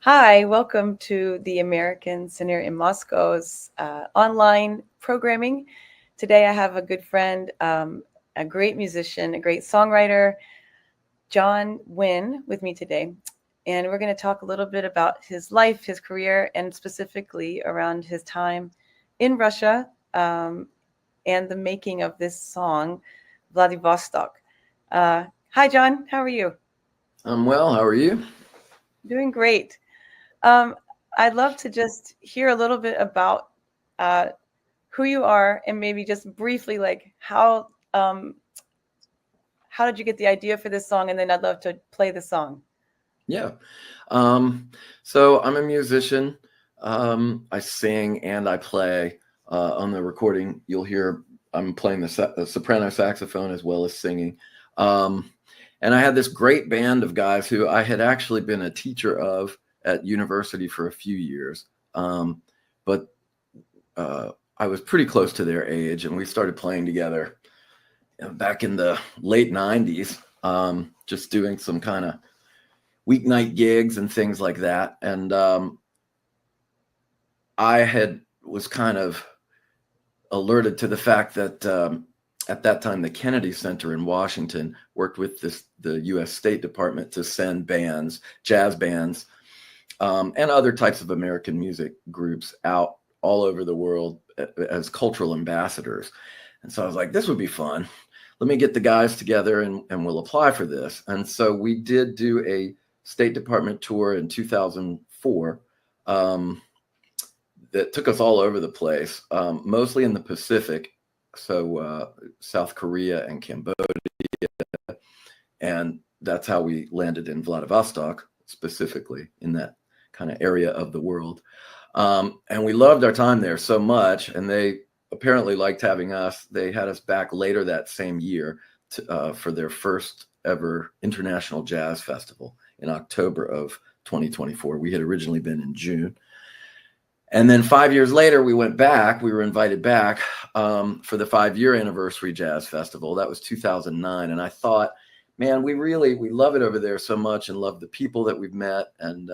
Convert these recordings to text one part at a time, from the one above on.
Hi, welcome to the American Center in Moscow's online programming. Today I have a good friend, a great musician, a great songwriter, John Winn, with me today. And we're going to talk a little bit about his life, his career, and specifically around his time in Russia and the making of this song, Vladivostok. Hi, John. How are you? I'm well. How are you? Doing great. Um, I'd love to just hear a little bit about uh, who you are and maybe just briefly like how did you get the idea for this song? And then I'd love to play the song. Yeah. So I'm a musician. I sing and I play. On the recording, you'll hear I'm playing the soprano saxophone as well as singing. And I had this great band of guys who I had actually been a teacher of at university for a few years. But I was pretty close to their age, and we started playing together back in the late 90s, just doing some kind of weeknight gigs and things like that. And I was kind of alerted to the fact that at that time, the Kennedy Center in Washington worked with the U.S. State Department to send bands, jazz bands, and other types of American music groups out all over the world as cultural ambassadors. And so I was like, this would be fun. Let me get the guys together and we'll apply for this. And so we did do a State Department tour in 2004 that took us all over the place, mostly in the Pacific. So South Korea and Cambodia. And that's how we landed in Vladivostok, specifically in that kind of area of the world. And we loved our time there so much. And they apparently liked having us. They had us back later that same year for their first ever International Jazz Festival in October of 2024. We had originally been in June. And then 5 years later, we went back. We were invited back for the 5-year anniversary jazz festival. That was 2009. And I thought, man, we love it over there so much and love the people that we've met. And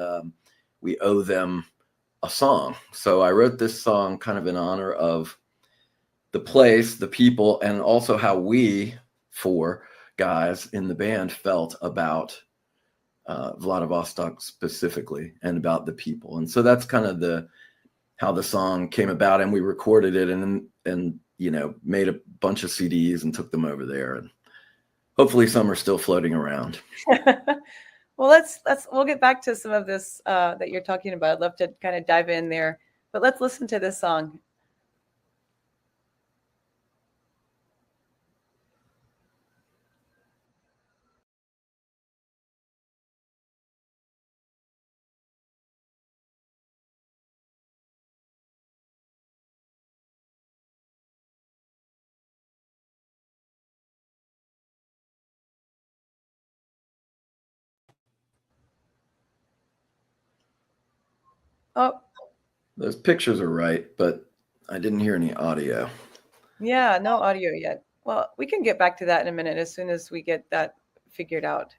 we owe them a song. So I wrote this song kind of in honor of the place, the people, and also how we, 4 guys in the band, felt about Vladivostok specifically and about the people. And so that's kind of how the song came about, and we recorded it and made a bunch of CDs and took them over there, and hopefully some are still floating around. Well, we'll get back to some of this that you're talking about. I'd love to kind of dive in there, but let's listen to this song. Oh, Those pictures are right, but I didn't hear any audio. yeah, no audio yet. Well, we can get back to that in a minute as soon as we get that figured out.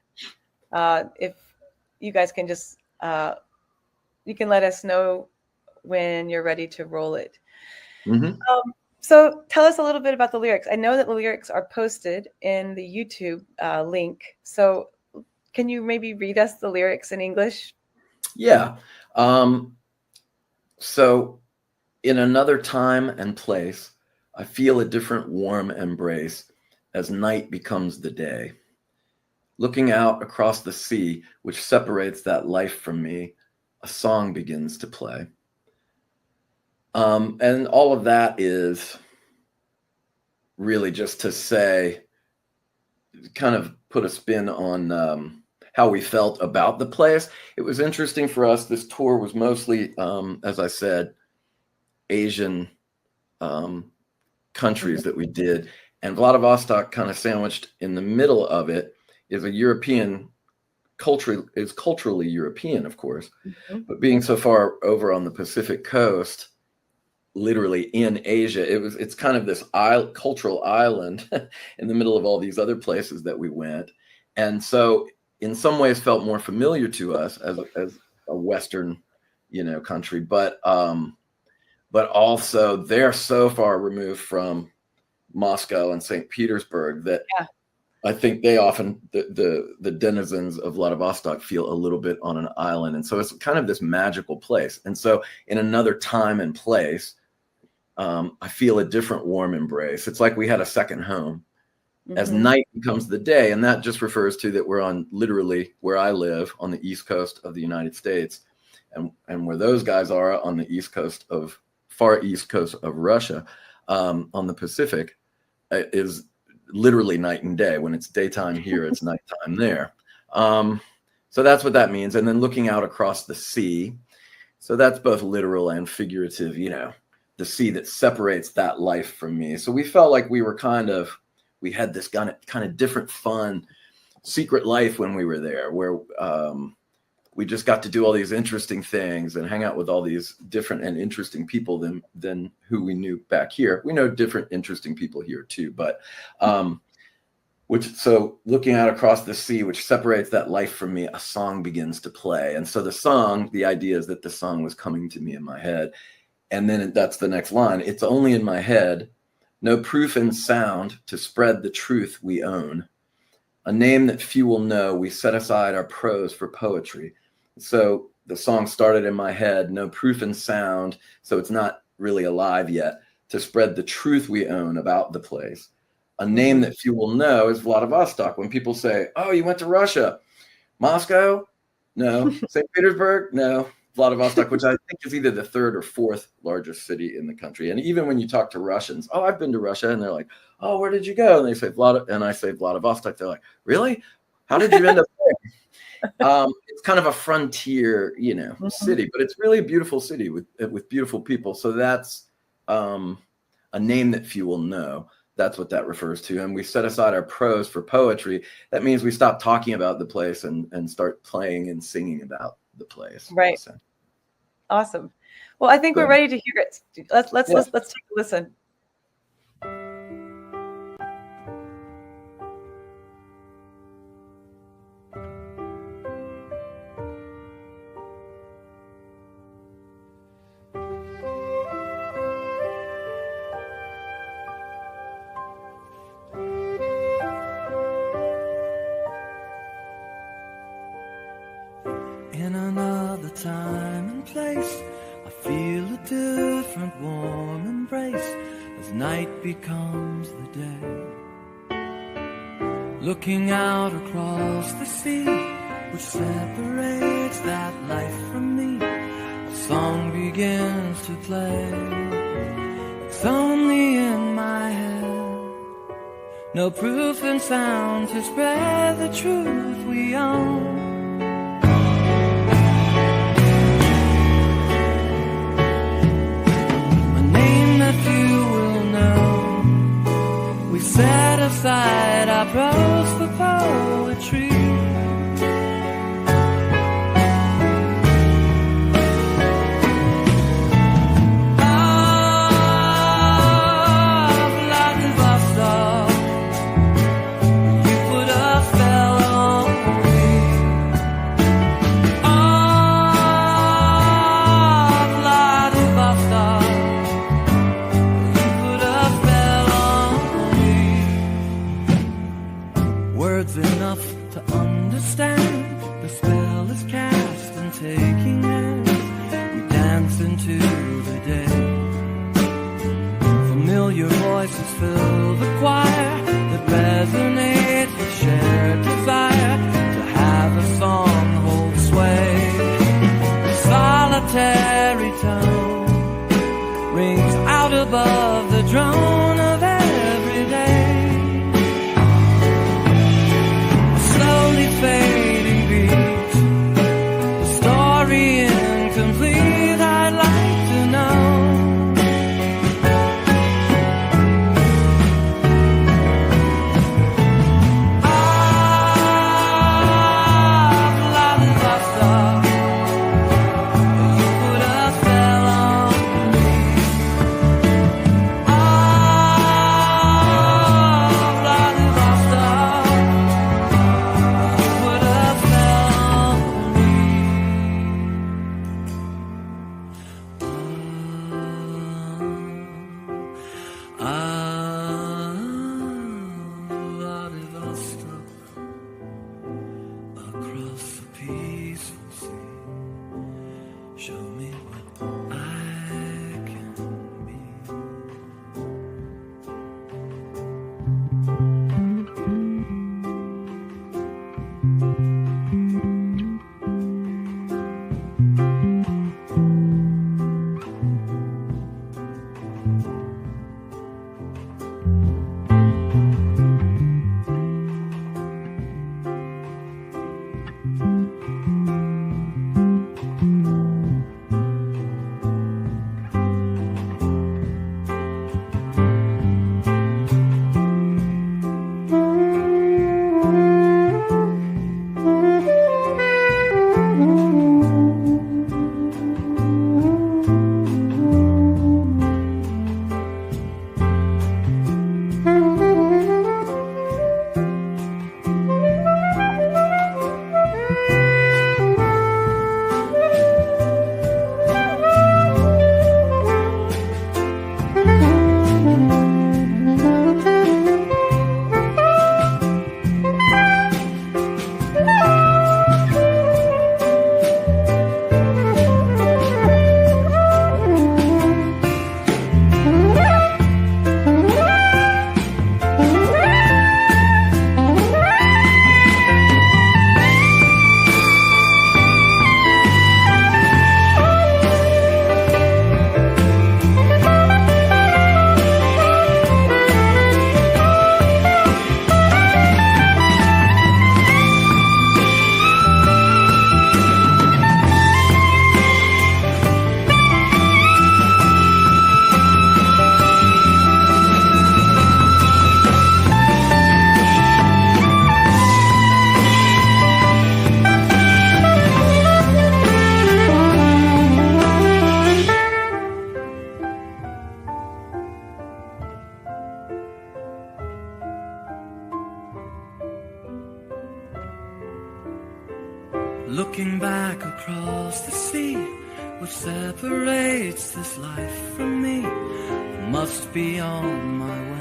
If you guys can just, you can let us know when you're ready to roll it. Mm-hmm. So tell us a little bit about the lyrics. I know that the lyrics are posted in the YouTube link. So can you maybe read us the lyrics in English? Yeah. So in another time and place, I feel a different warm embrace as night becomes the day. Looking out across the sea, which separates that life from me, a song begins to play. And all of that is really just to say, kind of put a spin on how we felt about the place. It was interesting for us. This tour was mostly, as I said, Asian countries that we did. And Vladivostok, kind of sandwiched in the middle of it, is culturally European, of course. Mm-hmm. But being so far over on the Pacific coast, literally in Asia, it's kind of this cultural island in the middle of all these other places that we went. And so in some ways felt more familiar to us as a Western, country, but also they're so far removed from Moscow and St. Petersburg that Yeah. I think they often, the denizens of Vladivostok, feel a little bit on an island. And so it's kind of this magical place. And so in another time and place, I feel a different warm embrace. It's like we had a second home. As night becomes the day, and that just refers to that we're on literally where I live on the East Coast of the United States, and where those guys are on the far East Coast of Russia, on the Pacific, is literally night and day. When it's daytime here, it's nighttime there. So that's what that means. And then looking out across the sea, so that's both literal and figurative, the sea that separates that life from me. So we felt like we had this kind of different, fun, secret life when we were there, where we just got to do all these interesting things and hang out with all these different and interesting people than who we knew back here. We know different, interesting people here too, but so looking out across the sea, which separates that life from me, a song begins to play. And so the idea is that the song was coming to me in my head. And then that's the next line. It's only in my head, no proof in sound to spread the truth we own. A name that few will know, we set aside our prose for poetry. So the song started in my head, no proof in sound, so it's not really alive yet, to spread the truth we own about the place. A name that few will know is Vladivostok. When people say, oh, you went to Russia, Moscow? No. St. Petersburg? No. Vladivostok, which I think is either the third or fourth largest city in the country. And even when you talk to Russians, oh, I've been to Russia, and they're like, oh, where did you go? And they say and I say Vladivostok. They're like, really? How did you end up there? It's kind of a frontier, city, but it's really a beautiful city with beautiful people. So that's a name that few will know. That's what that refers to. And we set aside our prose for poetry. That means we stop talking about the place and start playing and singing about the place. Right. So. Awesome. Well, I think we're ready to hear it. Let's take a listen. In another time and place, I feel a different warm embrace as night becomes the day. Looking out across the sea, which separates that life from me, a song begins to play. It's only in my head, no proof in sound to spread the truth we own. Set aside our prose for poetry. Vladivostok, you put a spell on me. Vladivostok, you put a spell on me. Words enough to understand, the spell is cast and taking hands, we dance into the day. Familiar voices fill the choir that resonate with shared desire to have a song hold sway. A solitary tone rings out above the drone of every day. Fading beat, the story incomplete, I'd like to know. looking back across the sea, which separates this life from me, must be on my way.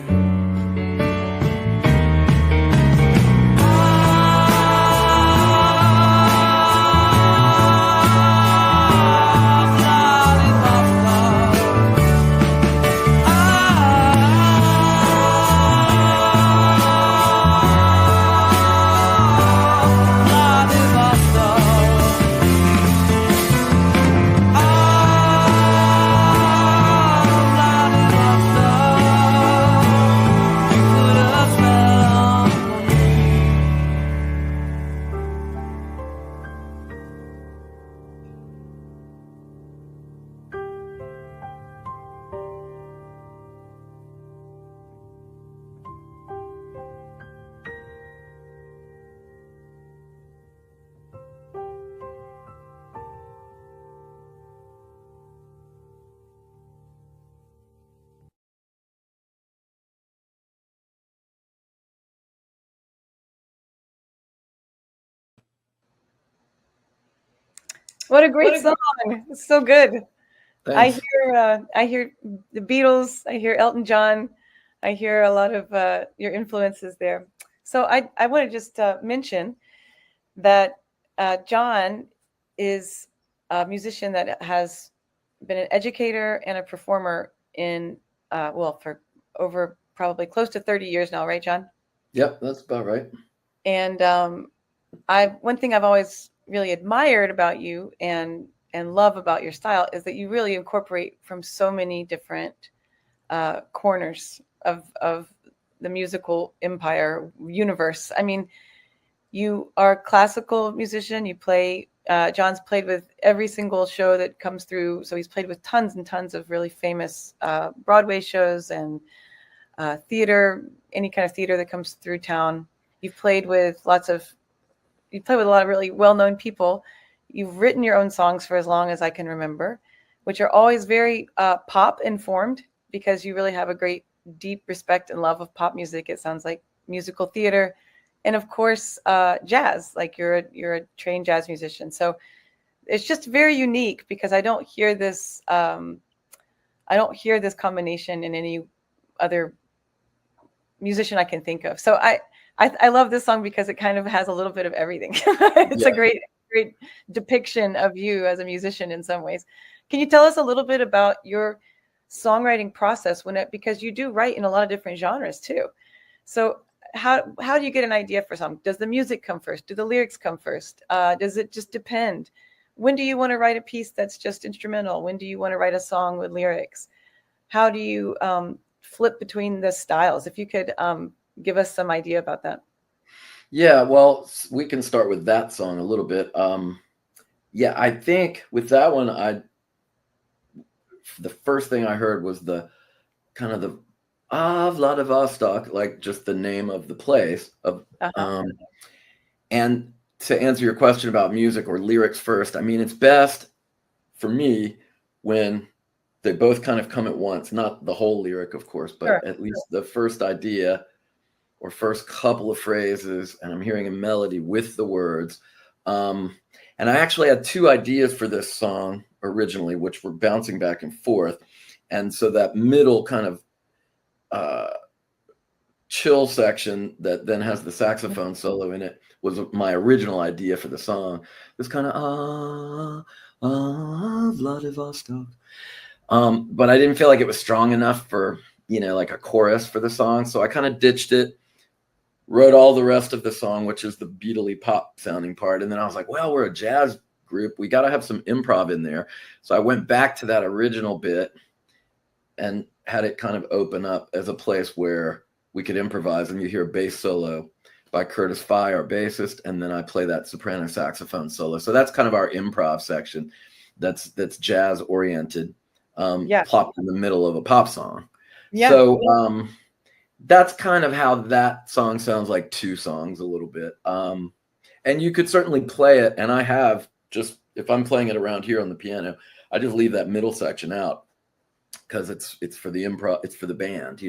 What a great song. It's so good. Thanks. I hear the Beatles, I hear Elton John, I hear a lot of your influences there. So I want to just mention that John is a musician that has been an educator and a performer in, for over probably close to 30 years now, right, John? Yep, that's about right. And one thing I've always really admired about you and love about your style is that you really incorporate from so many different corners of the musical empire universe. I mean, you are a classical musician. You play, John's played with every single show that comes through. So he's played with tons and tons of really famous Broadway shows and theater, any kind of theater that comes through town. You've played with a lot of really well-known people. You've written your own songs for as long as I can remember, which are always very pop informed because you really have a great deep respect and love of pop music. It sounds like musical theater, and of course jazz. Like you're a trained jazz musician. So it's just very unique because I don't hear this combination in any other musician I can think of. So I love this song because it kind of has a little bit of everything. It's a great depiction of you as a musician in some ways. Can you tell us a little bit about your songwriting process because you do write in a lot of different genres too. So how do you get an idea for a song? Does the music come first? Do the lyrics come first? Does it just depend? When do you want to write a piece that's just instrumental? When do you want to write a song with lyrics? How do you flip between the styles? If you could give us some idea about that. Yeah, well, we can start with that song a little bit. Yeah, I think with that one, the first thing I heard was the kind of the Vladivostok, like just the name of the place. And to answer your question about music or lyrics first, I mean, it's best for me when they both kind of come at once, not the whole lyric, of course, but at least the first idea or first couple of phrases, and I'm hearing a melody with the words. And I actually had two ideas for this song originally, which were bouncing back and forth. And so that middle kind of chill section that then has the saxophone solo in it was my original idea for the song. This kind of Vladivostok. But I didn't feel like it was strong enough for, like a chorus for the song. So I kind of ditched it, wrote all the rest of the song, which is the beatly pop sounding part. And then I was like, well, we're a jazz group. We got to have some improv in there. So I went back to that original bit and had it kind of open up as a place where we could improvise. And you hear a bass solo by Curtis Fye, our bassist. And then I play that soprano saxophone solo. So that's kind of our improv section. That's jazz oriented, plopped in the middle of a pop song. Yeah. So that's kind of how that song sounds like two songs a little bit. And you could certainly play it. And I have just, if I'm playing it around here on the piano, I just leave that middle section out because it's for the improv, it's for the band,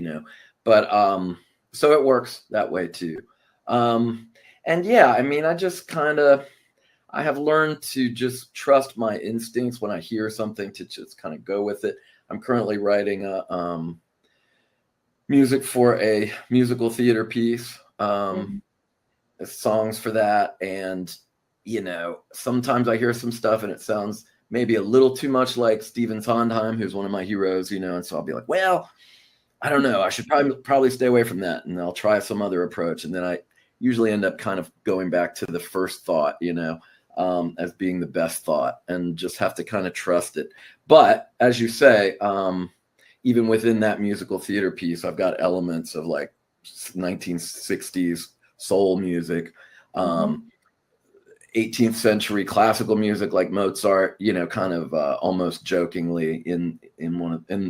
but so it works that way too. And yeah, I mean, I just kind of, I have learned to just trust my instincts when I hear something, to just kind of go with it. I'm currently writing music for a musical theater piece, songs for that. And, sometimes I hear some stuff and it sounds maybe a little too much like Stephen Sondheim, who's one of my heroes, and so I'll be like, well, I don't know, I should probably stay away from that. And I'll try some other approach. And then I usually end up kind of going back to the first thought, as being the best thought, and just have to kind of trust it. But as you say, even within that musical theater piece, I've got elements of like 1960s soul music, 18th century classical music like Mozart, kind of almost jokingly in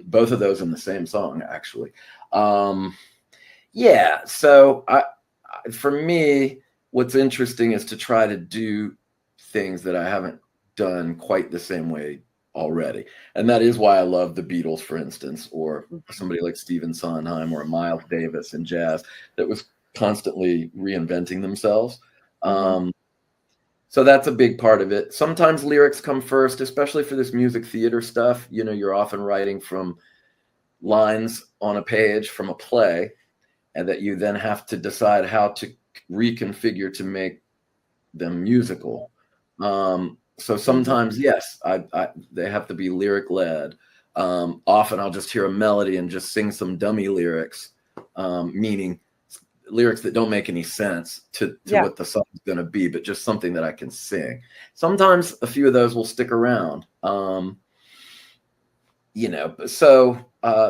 both of those in the same song, actually. So for me, what's interesting is to try to do things that I haven't done quite the same way already. And that is why I love the Beatles, for instance, or somebody like Stephen Sondheim or Miles Davis in jazz that was constantly reinventing themselves. So that's a big part of it. Sometimes lyrics come first, especially for this music theater stuff. You're often writing from lines on a page from a play, and that you then have to decide how to reconfigure to make them musical. So sometimes, yes, they have to be lyric led. Often I'll just hear a melody and just sing some dummy lyrics, meaning lyrics that don't make any sense to what the song's going to be, but just something that I can sing. Sometimes a few of those will stick around. So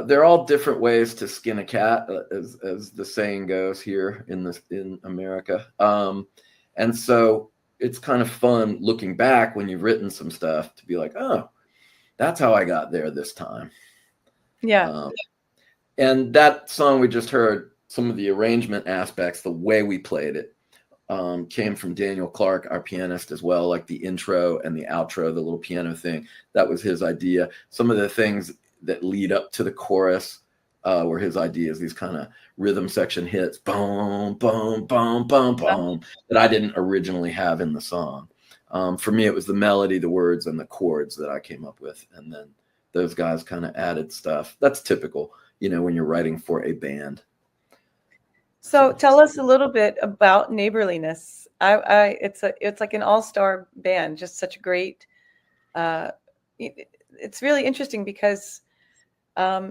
they're all different ways to skin a cat, as the saying goes here in America. And so it's kind of fun looking back when you've written some stuff to be like, oh, that's how I got there this time. Yeah. And that song we just heard, some of the arrangement aspects, the way we played it, came from Daniel Clark, our pianist as well, like the intro and the outro, the little piano thing. That was his idea. Some of the things that lead up to the chorus were his ideas, these kind of rhythm section hits, boom, boom, boom, boom, boom, that I didn't originally have in the song. For me, it was the melody, the words, and the chords that I came up with. And then those guys kind of added stuff. That's typical, when you're writing for a band. So tell us a little bit about Neighborliness. It's like an all-star band, just such a great. It's really interesting because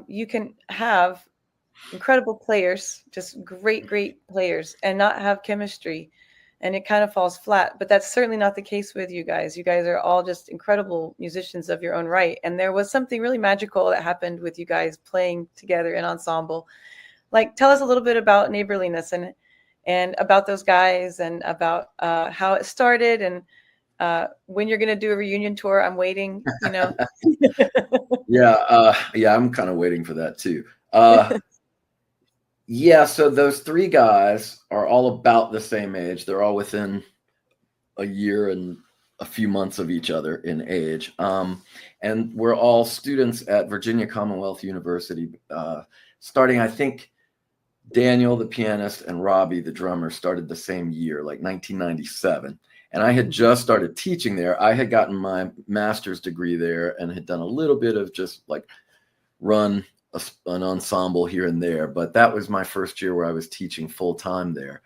you can have incredible players, just great players, and not have chemistry, and it kind of falls flat. But that's certainly not the case with you guys. You guys are all just incredible musicians of your own right, and there was something really magical that happened with you guys playing together in ensemble. Like, tell us a little bit about Neighborliness and about those guys and about how it started and when you're going to do a reunion tour. I'm waiting, Yeah, I'm kind of waiting for that too. So those three guys are all about the same age. They're all within a year and a few months of each other in age. And we're all students at Virginia Commonwealth University, starting, I think, Daniel, the pianist, and Robbie, the drummer, started the same year, like 1997. And I had just started teaching there. I had gotten my master's degree there and had done a little bit of just like run an ensemble here and there. But that was my first year where I was teaching full time there.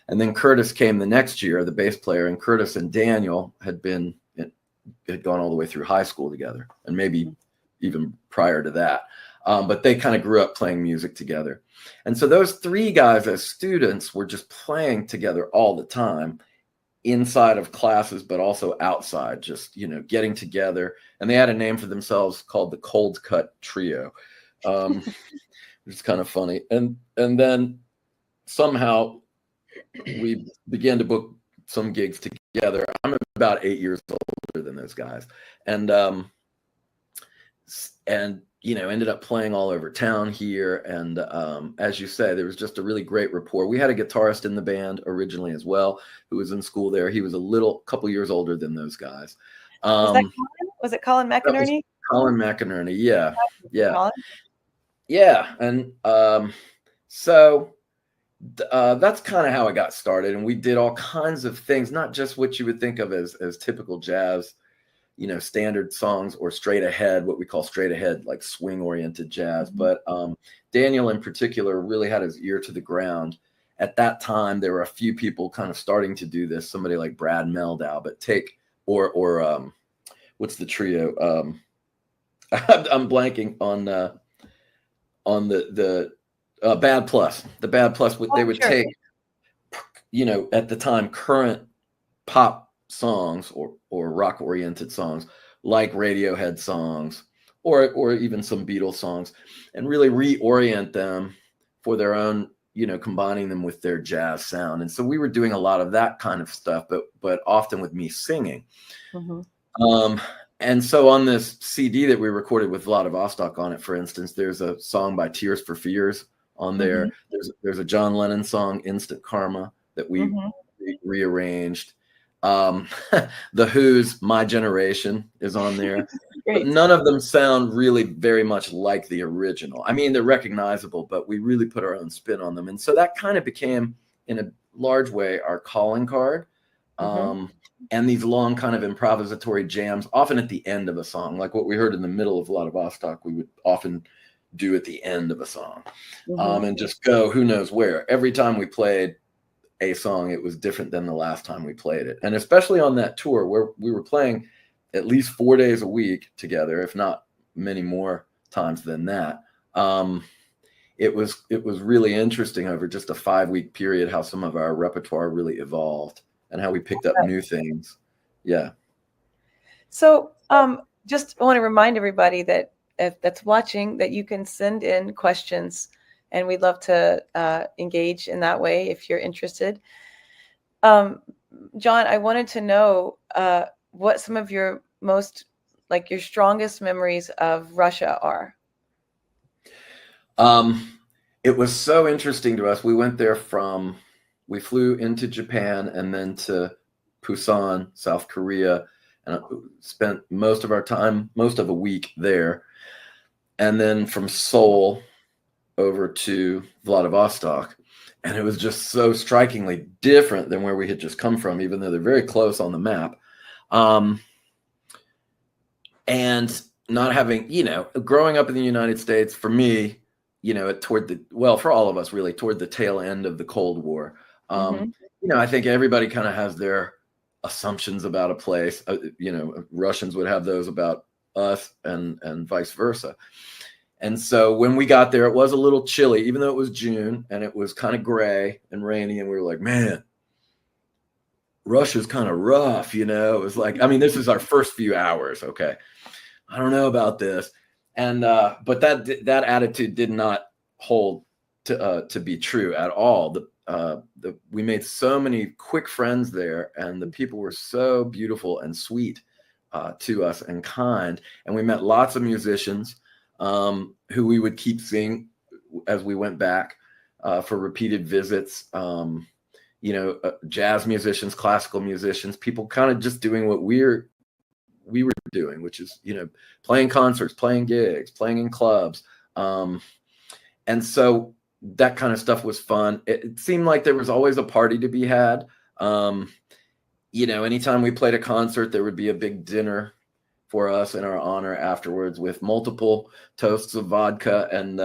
And then Curtis came the next year, the bass player, and Curtis and Daniel had gone all the way through high school together, and maybe even prior to that. But they kind of grew up playing music together. And so those three guys as students were just playing together all the time, inside of classes, but also outside, just, getting together. And they had a name for themselves called the Cold Cut Trio, which is kind of funny. And then somehow we began to book some gigs together. I'm about 8 years older than those guys. And ended up playing all over town here. And as you say, there was just a really great rapport. We had a guitarist in the band originally as well, who was in school there. He was a couple years older than those guys. Was that Colin? Was it Colin McInerney? Colin McInerney, yeah. Colin? Yeah. And so that's kind of how I got started. And we did all kinds of things, not just what you would think of as typical jazz, standard songs, or straight ahead, what we call straight ahead, like swing oriented jazz. But Daniel in particular really had his ear to the ground. At that time, there were a few people kind of starting to do this, somebody like Brad Meldau, but or what's the trio? I'm blanking on the Bad Plus. The Bad Plus, they would take, at the time, current pop songs or rock oriented songs like Radiohead songs or even some Beatles songs, and really reorient them for their own, combining them with their jazz sound. And so we were doing a lot of that kind of stuff, but often with me singing. And so on this CD that we recorded with Vladivostok on it, for instance, there's a song by Tears for Fears on there. There's a John Lennon song, Instant Karma, that we rearranged. The Who's My Generation is on there. But none of them sound really very much like the original. I mean, they're recognizable, but we really put our own spin on them. And so that kind of became, in a large way, our calling card. And these long kind of improvisatory jams, often at the end of a song, like what we heard in the middle of Vladivostok, we would often do at the end of a song, and just go who knows where. Every time we played a song, it was different than the last time we played it. And especially on that tour where we were playing at least 4 days a week together, if not many more times than that. It was really interesting over just a 5-week period how some of our repertoire really evolved and how we picked up new things. Yeah. So just want to remind everybody that that's watching that you can send in questions, and we'd love to engage in that way if you're interested. John, I wanted to know what some of your your strongest memories of Russia are. It was so interesting to us. We went there we flew into Japan and then to Busan, South Korea, and spent most of a week there. And then from Seoul over to Vladivostok. And it was just so strikingly different than where we had just come from, even though they're very close on the map. And not having, growing up in the United States, for me, for all of us really, toward the tail end of the Cold War, I think everybody kind of has their assumptions about a place. Russians would have those about us and vice versa. And so when we got there, it was a little chilly, even though it was June and it was kind of gray and rainy. And we were like, man, Russia's kind of rough, It was like, this is our first few hours. Okay. I don't know about this. And, but that attitude did not hold to be true at all. We made so many quick friends there, and the people were so beautiful and sweet to us and kind. And we met lots of musicians who we would keep seeing as we went back for repeated visits. Jazz musicians, classical musicians, people kind of just doing what we were doing, which is, playing concerts, playing gigs, playing in clubs. And so that kind of stuff was fun. It seemed like there was always a party to be had. Anytime we played a concert, there would be a big dinner for us in our honor afterwards with multiple toasts of vodka and,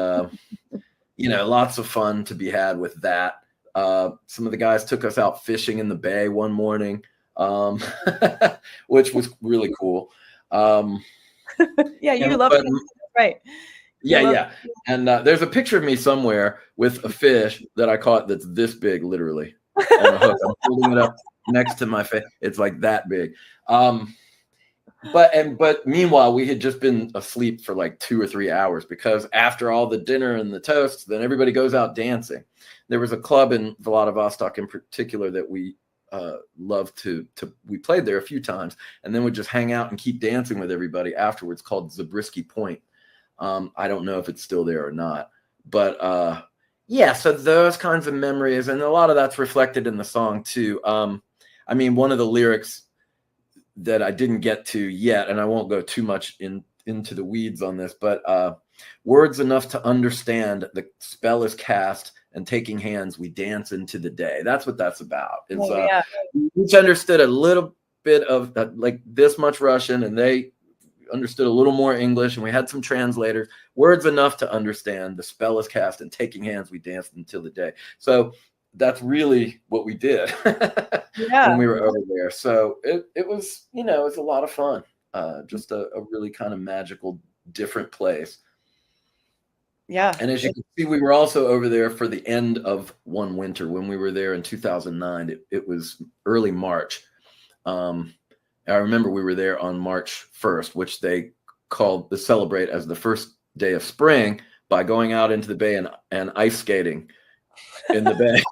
lots of fun to be had with that. Some of the guys took us out fishing in the bay one morning, which was really cool. Yeah, you love it, right? Yeah. And there's a picture of me somewhere with a fish that I caught that's this big, literally, on a hook. I'm holding it up next to my face. It's like that big. But meanwhile, we had just been asleep for like 2 or 3 hours because after all the dinner and the toasts, then everybody goes out dancing. There was a club in Vladivostok in particular that we loved we played there a few times and then would just hang out and keep dancing with everybody afterwards, called Zabriskie Point. I don't know if it's still there or not, but so those kinds of memories, and a lot of that's reflected in the song too. One of the lyrics that I didn't get to yet, and I won't go too much into the weeds on this, but words enough to understand, the spell is cast and taking hands, we dance into the day. That's what that's about. It's, yeah. we each understood a little bit of like this much Russian, and they understood a little more English, and we had some translators, words enough to understand. The spell is cast, and taking hands, we danced until the day. So that's really what we did when we were over there. So it was, you know, it's a lot of fun. Just a really kind of magical, different place. Yeah. And as you can see, we were also over there for the end of one winter. When we were there in 2009, it was early March. I remember we were there on March 1st, which they called the celebrate as the first day of spring by going out into the bay and ice skating in the bay.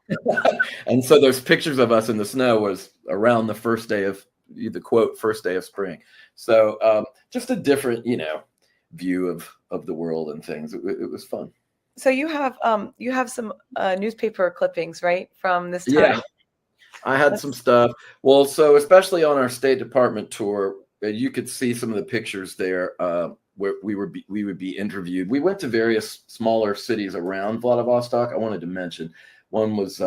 And so those pictures of us in the snow was around the first day of the quote, first day of spring. So just a different, you know, view of the world and things. It was fun. So you have some newspaper clippings, right, from this time? Yeah, I had some stuff. Well, so especially on our State Department tour, you could see some of the pictures there where we would be interviewed. We went to various smaller cities around Vladivostok. I wanted to mention one was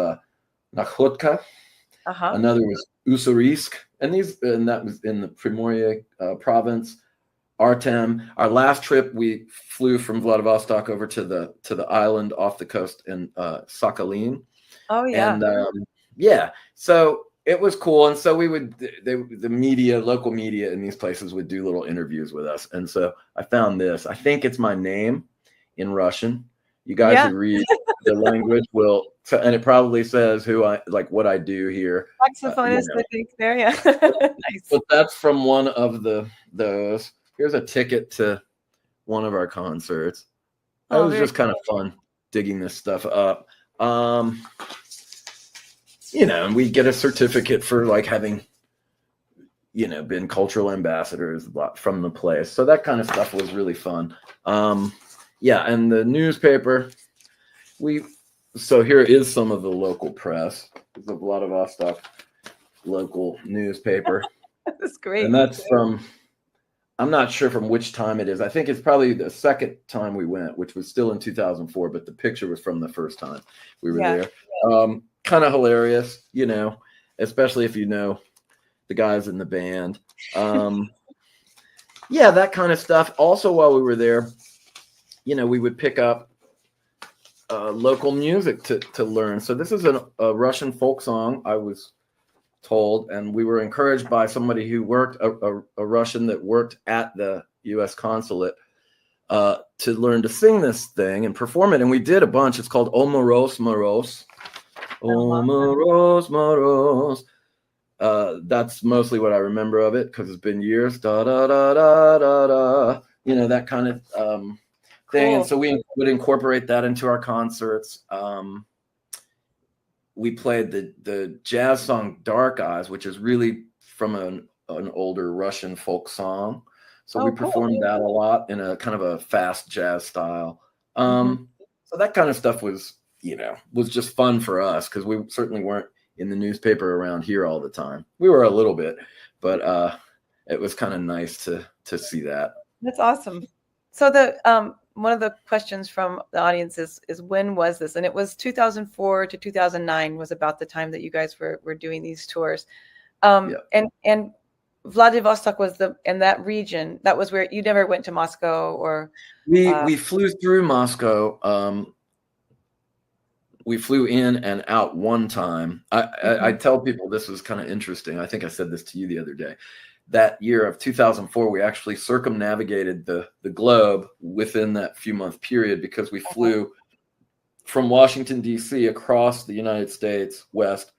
Nakhodka, another was Ussurisk, and that was in the Primorye province. Artem. Our last trip, we flew from Vladivostok over to the island off the coast in Sakhalin. Oh yeah. And yeah, so it was cool. And so the media, local media in these places would do little interviews with us. And so I found this. I think it's my name in Russian. You guys who read the language will, and it probably says what I do here. Saxophonist, I think there, yeah. Nice. But that's from one of those. Here's a ticket to one of our concerts. It was just kind of fun digging this stuff up. You know, and we get a certificate for like having, you know, been cultural ambassadors from the place. So that kind of stuff was really fun. Yeah, and the newspaper, so here is some of the local press. It's a Vladivostok local newspaper. That's great. And that's from, I'm not sure from which time it is. I think it's probably the second time we went, which was still in 2004, but the picture was from the first time we were there. Kind of hilarious, you know, especially if you know the guys in the band. Yeah, that kind of stuff. Also, while we were there, you know, we would pick up local music to learn. So this is a Russian folk song, I was told, and we were encouraged by somebody who worked, a Russian that worked at the U.S. consulate, to learn to sing this thing and perform it. And we did a bunch. It's called O Moros Moros. O Moros Moros. That's mostly what I remember of it because it's been years. Da da da da da da. You know, that kind of thing. Cool. And so we would incorporate that into our concerts. We played the jazz song Dark Eyes, which is really from an older Russian folk song. So we performed that a lot in a kind of a fast jazz style. So that kind of stuff was just fun for us because we certainly weren't in the newspaper around here all the time. We were a little bit, but it was kind of nice to see that. That's awesome. So the one of the questions from the audience is when was this? And it was 2004 to 2009 was about the time that you guys were doing these tours. And Vladivostok was in that region. That was where you never went to Moscow or we flew through Moscow. We flew in and out one time. I tell people this was kind of interesting. I think I said this to you the other day. That year of 2004, we actually circumnavigated the globe within that few month period because we flew from Washington, D.C. across the United States west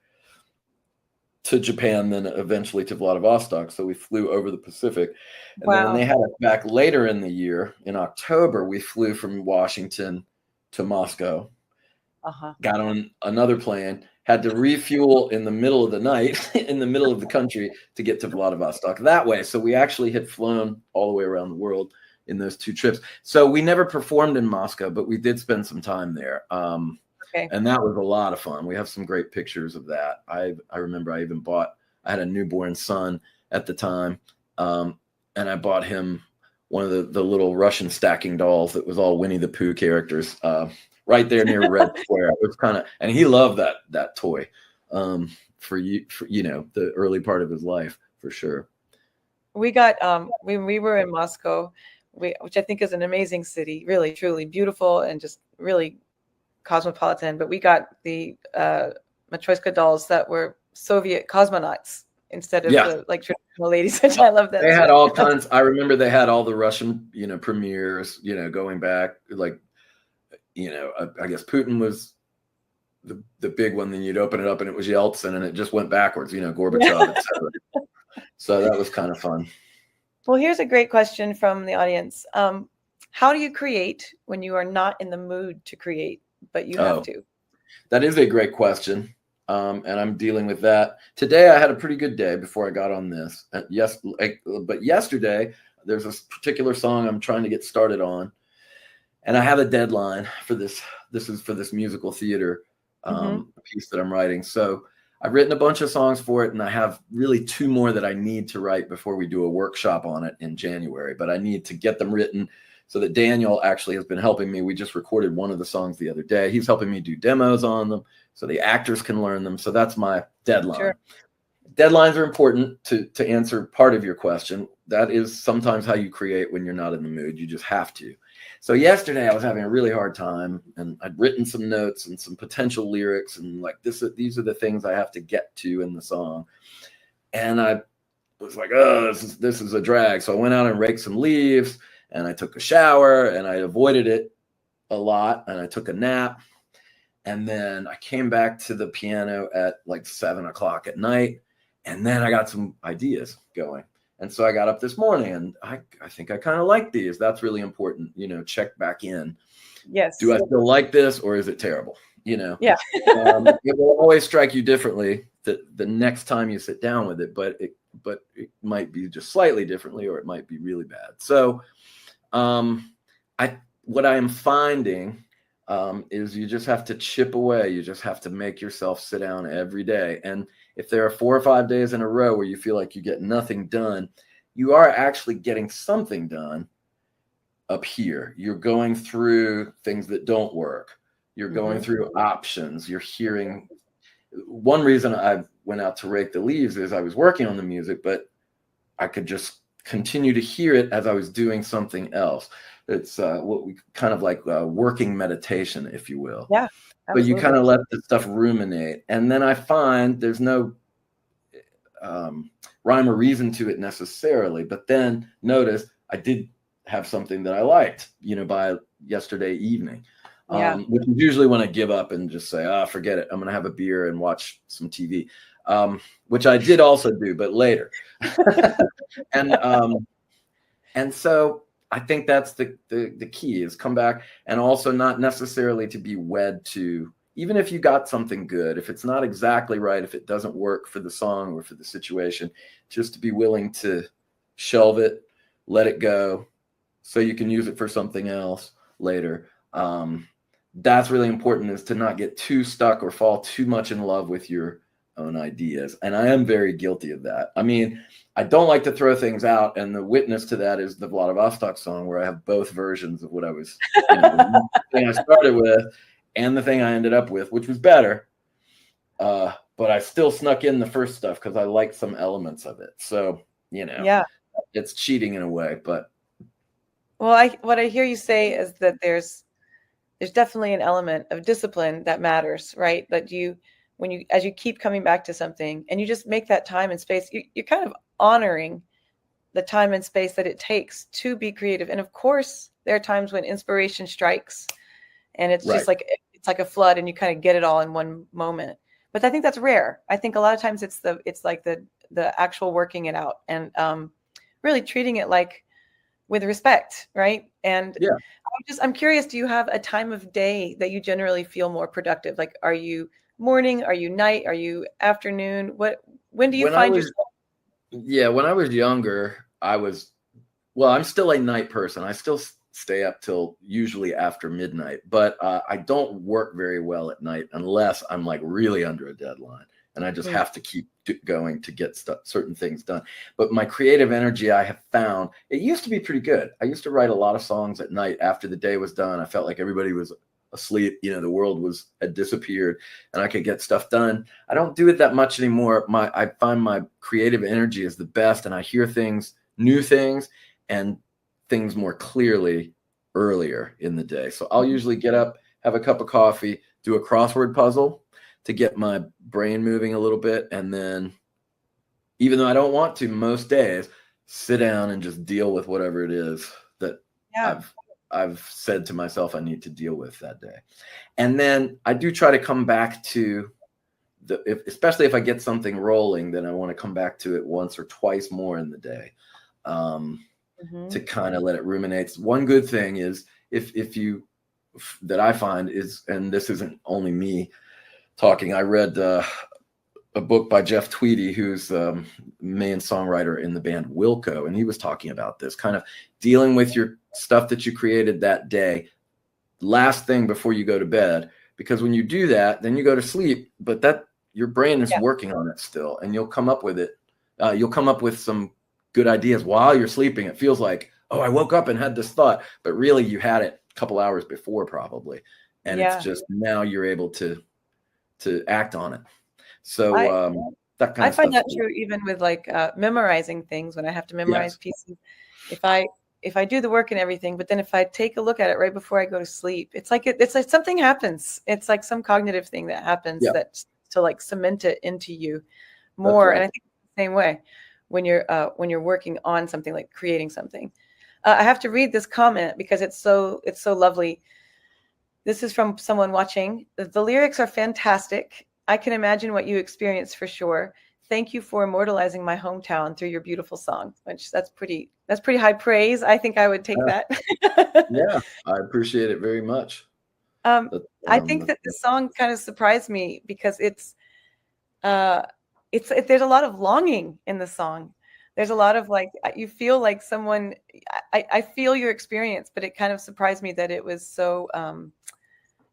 to Japan, then eventually to Vladivostok. So we flew over the Pacific. And then when they had us back later in the year, in October, we flew from Washington to Moscow. Got on another plane, had to refuel in the middle of the night, in the middle of the country to get to Vladivostok that way. So we actually had flown all the way around the world in those two trips. So we never performed in Moscow, but we did spend some time there. And that was a lot of fun. We have some great pictures of that. I remember I had a newborn son at the time. And I bought him one of the little Russian stacking dolls that was all Winnie the Pooh characters. right there near Red Square. It was kind of, and he loved that toy for the early part of his life, for sure. We got when we were in Moscow, which I think is an amazing city, really, truly beautiful and just really cosmopolitan. But we got the Matryoshka dolls that were Soviet cosmonauts instead of the like traditional ladies, which I love that. They had all kinds. I remember they had all the Russian, premieres, going back, like, I guess Putin was the big one. Then you'd open it up and it was Yeltsin, and it just went backwards, Gorbachev, etc. So that was kind of fun. Well, here's a great question from the audience. How do you create when you are not in the mood to create, but you have to? That is a great question. And I'm dealing with that. Today, I had a pretty good day before I got on this. But yesterday, there's this particular song I'm trying to get started on. And I have a deadline for this. This is for this musical theater piece that I'm writing. So I've written a bunch of songs for it, and I have really 2 more that I need to write before we do a workshop on it in January. But I need to get them written so that Daniel actually has been helping me. We just recorded one of the songs the other day. He's helping me do demos on them so the actors can learn them. So that's my deadline. Sure. Deadlines are important to answer part of your question. That is sometimes how you create when you're not in the mood. You just have to. So yesterday I was having a really hard time, and I'd written some notes and some potential lyrics, and like these are the things I have to get to in the song. And I was like, oh, this is a drag. So I went out and raked some leaves, and I took a shower, and I avoided it a lot, and I took a nap. And then I came back to the piano at like 7:00 at night, and then I got some ideas going. And so I got up this morning, and I think I kind of like these. That's really important, check back in. Yes. Do I still like this, or is it terrible? Yeah. It will always strike you differently the next time you sit down with it, but it might be just slightly differently, or it might be really bad. So what I am finding is you just have to chip away. You just have to make yourself sit down every day. And if there are 4 or 5 days in a row where you feel like you get nothing done, you are actually getting something done up here. You're going through things that don't work. You're going through options. You're hearing. One reason I went out to rake the leaves is I was working on the music, but I could just continue to hear it as I was doing something else. It's what we kind of like working meditation, if you will. Yeah. Absolutely. But you kind of let the stuff ruminate. And then I find there's no rhyme or reason to it necessarily. But then notice I did have something that I liked, by yesterday evening, which is usually when I give up and just say, forget it. I'm going to have a beer and watch some TV, which I did also do, but later. And so I think that's the key is come back, and also not necessarily to be wed to, even if you got something good, if it's not exactly right, if it doesn't work for the song or for the situation, just to be willing to shelve it, let it go, so you can use it for something else later. That's really important, is to not get too stuck or fall too much in love with your own ideas. And I am very guilty of that. I mean, I don't like to throw things out, and the witness to that is the Vladivostok song, where I have both versions of what I was, the thing I started with and the thing I ended up with, which was better. But I still snuck in the first stuff because I liked some elements of it. So, it's cheating in a way. But what I hear you say is that there's definitely an element of discipline that matters, right? That as you keep coming back to something and you just make that time and space, you're kind of honoring the time and space that it takes to be creative. And of course, there are times when inspiration strikes and it's just like, it's like a flood and you kind of get it all in one moment. But I think that's rare. I think a lot of times it's like the actual working it out and really treating it like with respect, right? And I'm curious, do you have a time of day that you generally feel more productive? Like, are you morning? Are you night? Are you afternoon? When do you find yourself? Yeah, when I was younger, I'm still a night person. I still stay up till usually after midnight, but I don't work very well at night unless I'm like really under a deadline and I just have to keep going to get certain things done. But my creative energy, I have found, it used to be pretty good. I used to write a lot of songs at night after the day was done. I felt like everybody was asleep. The world had disappeared and I could get stuff done. I don't do it that much anymore. I find my creative energy is the best, and I hear new things and things more clearly earlier in the day. So I'll usually get up, have a cup of coffee, do a crossword puzzle to get my brain moving a little bit. And then, even though I don't want to most days, sit down and just deal with whatever it is that I've said to myself I need to deal with that day. And then I do try to come back to especially if I get something rolling, then I want to come back to it once or twice more in the day. To kind of let it ruminate. One good thing is that I find is, and this isn't only me talking, I read a book by Jeff Tweedy, who's main songwriter in the band Wilco, and he was talking about this kind of dealing with your stuff that you created that day last thing before you go to bed, because when you do that, then you go to sleep, but your brain is working on it still, and you'll come up with it. You'll come up with some good ideas while you're sleeping. It feels like, oh, I woke up and had this thought, but really you had it a couple hours before probably. And it's just now you're able to act on it. So that kind of stuff. I find that true even with like memorizing things. When I have to memorize pieces, if I do the work and everything, but then if I take a look at it right before I go to sleep, it's like something happens. It's like some cognitive thing that happens that to like cement it into you more. Right. And I think it's the same way when you're working on something, like creating something. I have to read this comment because it's so lovely. This is from someone watching. The lyrics are fantastic. I can imagine what you experienced for sure. Thank you for immortalizing my hometown through your beautiful song. Which that's pretty high praise. I think I would take that. Yeah, I appreciate it very much. I think that the song kind of surprised me because there's a lot of longing in the song. There's a lot of like, you feel like someone, I feel your experience, but it kind of surprised me that it was so,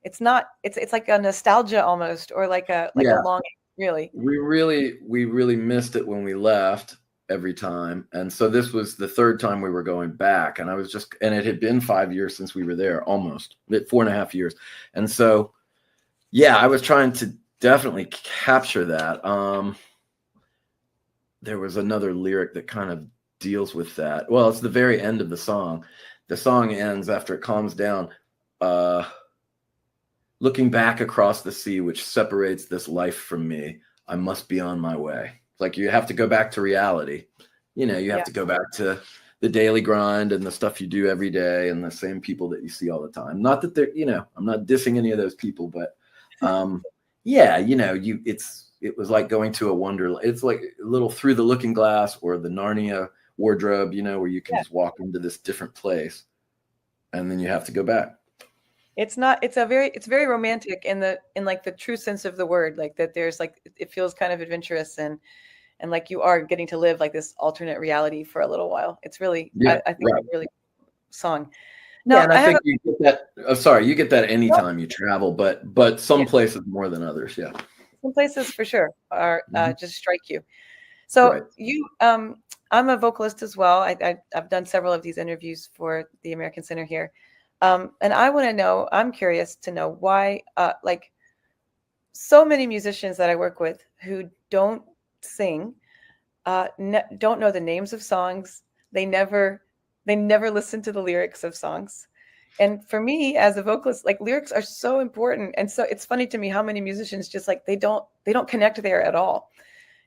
it's like a nostalgia almost, or like a longing, really. We really missed it when we left every time. And so this was the third time we were going back, and and it had been 5 years since we were there, almost 4.5 years. And so, I was trying to definitely capture that. There was another lyric that kind of deals with that. Well, it's the very end of the song. The song ends after it calms down. Looking back across the sea, which separates this life from me, I must be on my way. It's like you have to go back to reality. You have to go back to the daily grind and the stuff you do every day and the same people that you see all the time. Not that they're, I'm not dissing any of those people, but it was like going to a wonderland. It's like a little Through the Looking Glass or the Narnia wardrobe, where you can just walk into this different place and then you have to go back. It's very romantic in like the true sense of the word, like that there's like, it feels kind of adventurous and like you are getting to live like this alternate reality for a little while. It's really, I think it's a really song. No, and I think you get that. You get that anytime you travel, but some places more than others. Yeah. Some places for sure are just strike you. So you, I'm a vocalist as well. I've done several of these interviews for the American Center here. And I'm curious to know why, like so many musicians that I work with who don't sing, don't know the names of songs. They never listen to the lyrics of songs. And for me as a vocalist, like lyrics are so important. And so it's funny to me how many musicians just like, they don't connect there at all.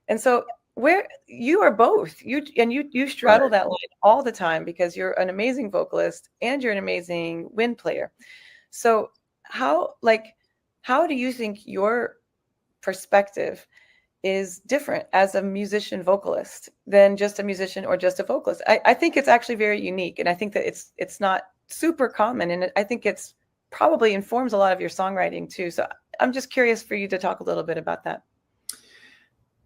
And so where you are both, you straddle that line all the time because you're an amazing vocalist and you're an amazing wind player. So how do you think your perspective is different as a musician vocalist than just a musician or just a vocalist? I think it's actually very unique. And I think that it's not super common. And I think it's probably informs a lot of your songwriting too. So I'm just curious for you to talk a little bit about that.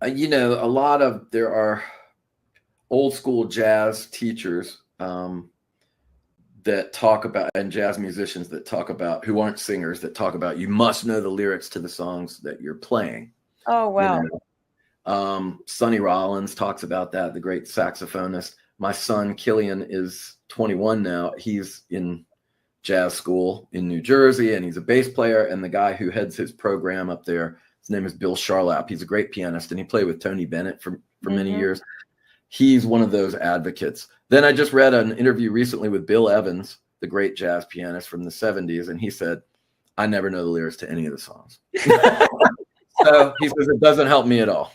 There are old school jazz teachers that talk about, and jazz musicians that talk about, who aren't singers, that talk about, you must know the lyrics to the songs that you're playing. Oh, wow. Sonny Rollins talks about that, the great saxophonist. My son, Killian, is 21 now. He's in jazz school in New Jersey, and he's a bass player. And the guy who heads his program up there, his name is Bill Charlap. He's a great pianist, and he played with Tony Bennett for many years. He's one of those advocates. Then I just read an interview recently with Bill Evans, the great jazz pianist from the 70s, and he said, I never know the lyrics to any of the songs. So he says, it doesn't help me at all.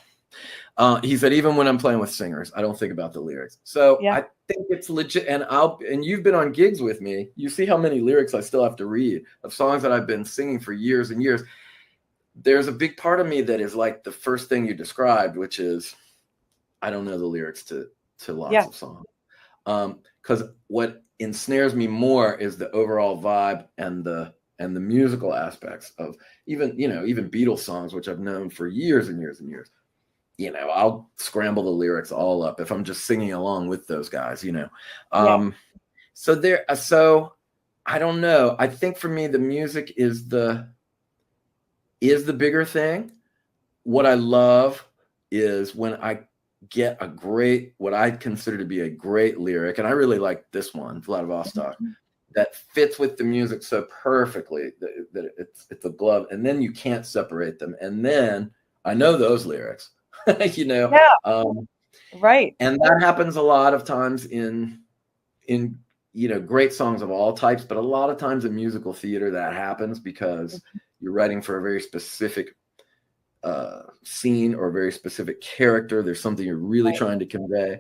He said, even when I'm playing with singers, I don't think about the lyrics. So I think it's legit. And you've been on gigs with me. You see how many lyrics I still have to read of songs that I've been singing for years and years. There's a big part of me that is like the first thing you described, which is I don't know the lyrics to lots of songs. Because what ensnares me more is the overall vibe and the musical aspects of even Beatles songs, which I've known for years and years and years. I'll scramble the lyrics all up if I'm just singing along with those guys, So I don't know. I think for me, the music is the bigger thing. What I love is when I get what I consider to be a great lyric. And I really like this one, Vladivostok, that fits with the music so perfectly that it's a glove. And then you can't separate them. And then I know those lyrics. Right. And that happens a lot of times in great songs of all types, but a lot of times in musical theater that happens because you're writing for a very specific scene or a very specific character. There's something you're really trying to convey.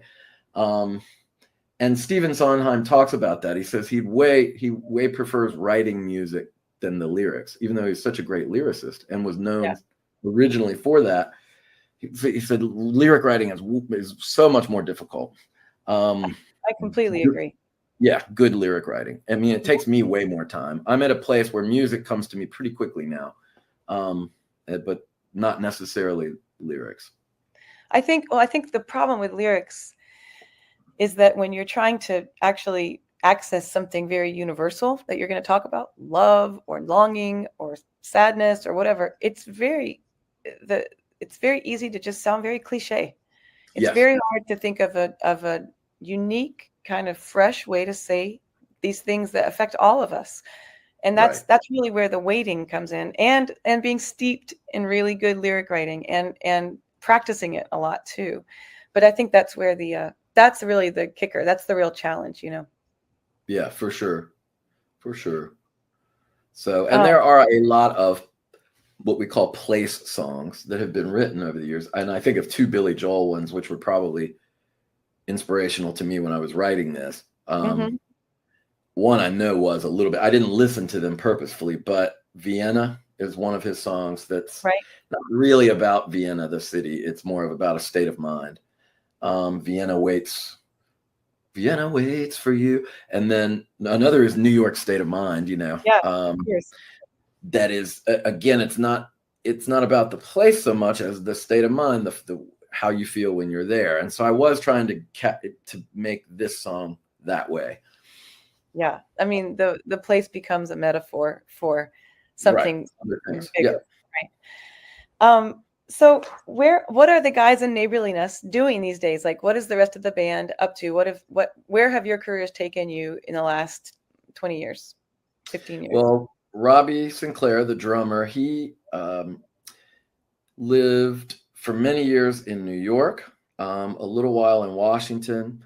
And Stephen Sondheim talks about that. He says he way prefers writing music than the lyrics, even though he's such a great lyricist and was known originally for that. He said lyric writing is so much more difficult. I completely agree. Yeah, good lyric writing. I mean, it takes me way more time. I'm at a place where music comes to me pretty quickly now, but not necessarily lyrics. I think the problem with lyrics is that when you're trying to actually access something very universal that you're going to talk about, love or longing or sadness or whatever, it's very easy to just sound very cliche. It's very hard to think of a unique kind of fresh way to say these things that affect all of us. And that's really where the waiting comes in, and being steeped in really good lyric writing and practicing it a lot too. But I think that's where that's really the kicker. That's the real challenge, Yeah, for sure. So, and there are a lot of what we call place songs that have been written over the years. And I think of two Billy Joel ones, which were probably inspirational to me when I was writing this. One I know was a little bit, I didn't listen to them purposefully, but Vienna is one of his songs that's not really about Vienna, the city. It's more of about a state of mind. Vienna waits for you. And then another is New York State of Mind, that is, again, it's not about the place so much as the state of mind, the how you feel when you're there. And so I was trying to make this song that way. Yeah. I mean, the place becomes a metaphor for something bigger. Right. So what are the guys in Neighborliness doing these days? Like, what is the rest of the band up to? Where have your careers taken you in the last 20 years, 15 years? Well, Robbie Sinclair, the drummer, he lived for many years in New York, a little while in Washington.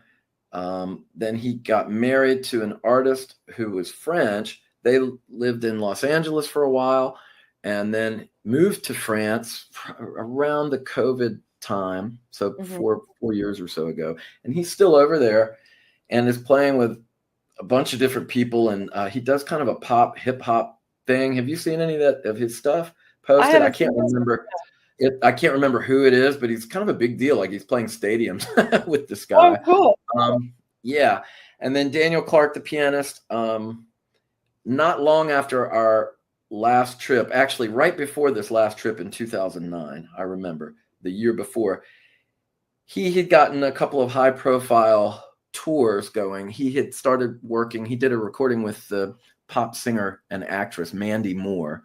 Then he got married to an artist who was French. They lived in Los Angeles for a while and then moved to France around the COVID time. So 4 years or so ago. And he's still over there and is playing with a bunch of different people. And he does kind of a pop hip hop thing. Have you seen any of his stuff posted? I can't remember. I can't remember who it is, but he's kind of a big deal. Like he's playing stadiums with this guy. Oh, cool. Yeah. And then Daniel Clark, the pianist, not long after our last trip, actually right before this last trip in 2009, I remember the year before, he had gotten a couple of high profile tours going. He had started working. He did a recording with the pop singer and actress Mandy Moore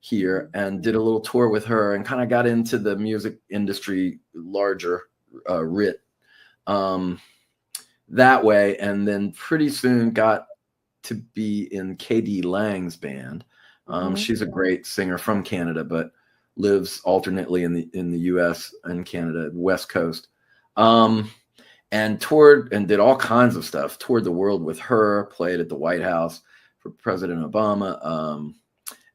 here and did a little tour with her and kind of got into the music industry larger writ that way. And then pretty soon got to be in KD Lang's band. She's a great singer from Canada, but lives alternately in the U.S. and Canada, West Coast, and toured and did all kinds of stuff. Toured the world with her, played at the White House for President Obama,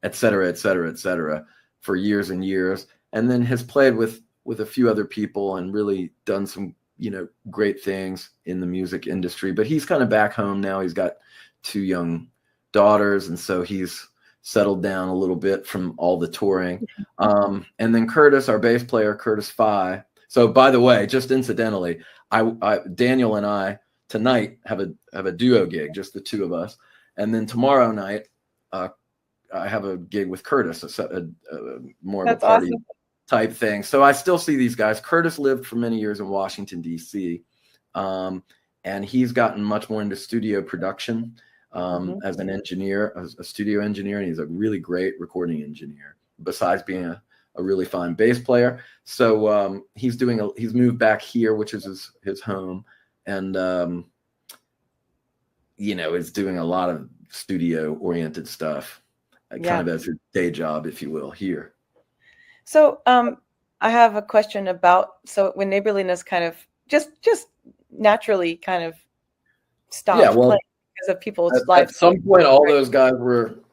et cetera, et cetera, et cetera, for years and years, and then has played with a few other people and really done some, great things in the music industry. But he's kind of back home now. He's got 2 young daughters, and so he's settled down a little bit from all the touring. And then Curtis, our bass player, Curtis Fye. So by the way, just incidentally, Daniel and I tonight have a duo gig, just the 2 of us. And then tomorrow night, I have a gig with Curtis, a more of a party type thing. So I still see these guys. Curtis lived for many years in Washington, D.C., and he's gotten much more into studio production as an engineer, as a studio engineer, and he's a really great recording engineer, besides being a really fine bass player. So he's moved back here, which is his home, and is doing a lot of studio oriented stuff, kind of as his day job, if you will, here. So I have a question about, when Neighborliness kind of just naturally kind of stopped playing because of people's lives. At some point, all those guys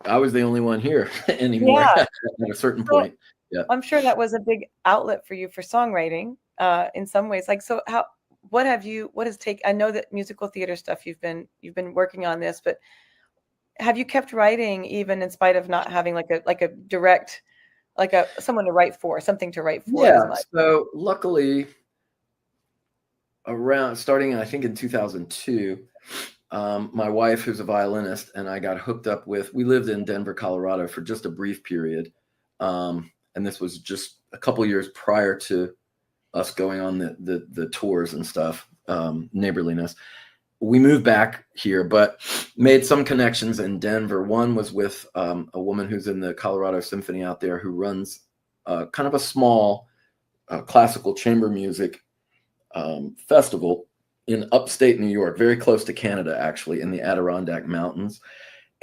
I was the only one here anymore at a certain point. Yeah. I'm sure that was a big outlet for you for songwriting in some ways. Like, so I know that musical theater stuff, you've been working on this, but have you kept writing even in spite of not having like a direct, someone to write for, something to write for? Yeah. So luckily, starting I think in 2002, my wife, who's a violinist, and I got hooked up with. We lived in Denver, Colorado, for just a brief period, and this was just a couple years prior to us going on the tours and stuff. Neighborliness. We moved back here, but made some connections in Denver. One was with a woman who's in the Colorado Symphony out there, who runs kind of a small classical chamber music festival in upstate New York, very close to Canada, actually, in the Adirondack Mountains.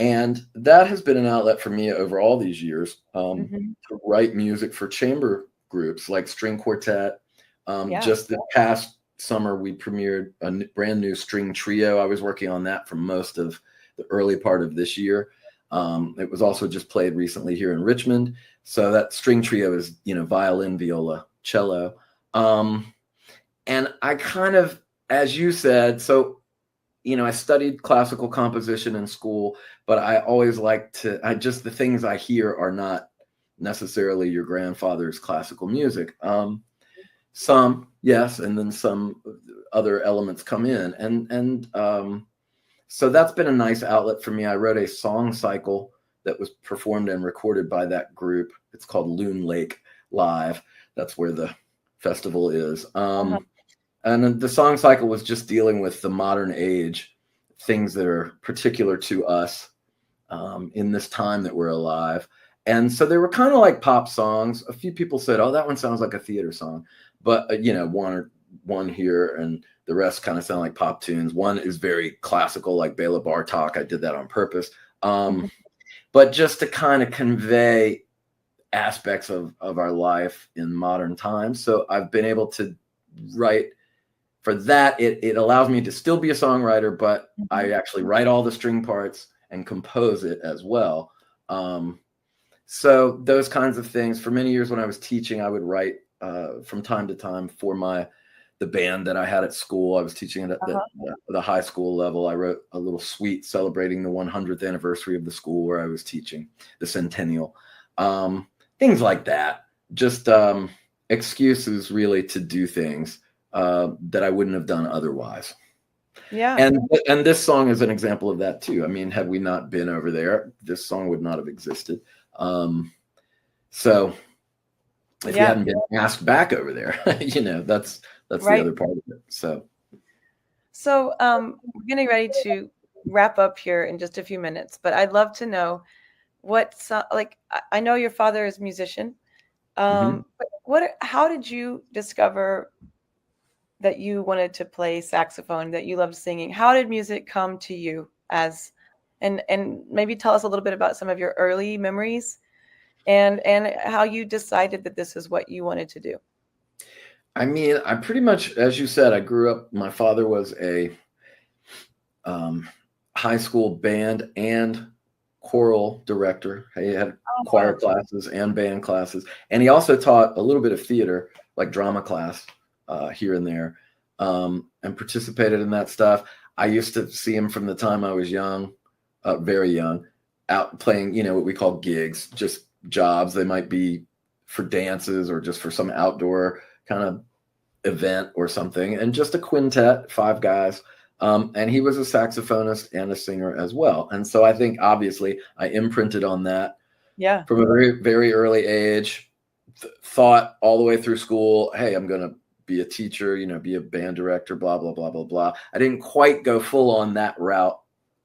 And that has been an outlet for me over all these years to write music for chamber groups like string quartet. Just the past summer, we premiered a brand new string trio. I was working on that for most of the early part of this year. It was also just played recently here in Richmond. So that string trio is, violin, viola, cello. And I kind of, as you said, I studied classical composition in school, but I always the things I hear are not necessarily your grandfather's classical music. Some, yes, and then some other elements come in. And so that's been a nice outlet for me. I wrote a song cycle that was performed and recorded by that group. It's called Loon Lake Live. That's where the festival is. And the song cycle was just dealing with the modern age, things that are particular to us in this time that we're alive. And so they were kind of like pop songs. A few people said, "Oh, that one sounds like a theater song." But, one here, and the rest kind of sound like pop tunes. One is very classical, like Bela Bartok. I did that on purpose. But just to kind of convey aspects of our life in modern times. So I've been able to write for that. It allows me to still be a songwriter, but I actually write all the string parts and compose it as well. So those kinds of things. For many years when I was teaching, I would write from time to time for the band that I had at school. I was teaching at the high school level. I wrote a little suite celebrating the 100th anniversary of the school where I was teaching, the centennial. Things like that. Just excuses really to do things that I wouldn't have done otherwise. Yeah. And this song is an example of that too. I mean, had we not been over there, this song would not have existed. So if you hadn't been asked back over there, that's right. The other part of it. So we're getting ready to wrap up here in just a few minutes, but I'd love to know I know your father is a musician. But how did you discover that you wanted to play saxophone, that you loved singing? How did music come to you as and maybe tell us a little bit about some of your early memories and how you decided that this is what you wanted to do. I mean, I pretty much, as you said, I grew up, my father was a high school band and choral director. He had choir classes and band classes. And he also taught a little bit of theater, like drama class here and there, and participated in that stuff. I used to see him from the time I was young, very young, out playing, what we call gigs, just jobs. They might be for dances or just for some outdoor kind of event or something, and just a quintet, 5 guys. And he was a saxophonist and a singer as well. And so I think obviously I imprinted on that from a very, very early age, thought all the way through school, hey, I'm going to be a teacher, be a band director, blah, blah, blah, blah, blah. I didn't quite go full on that route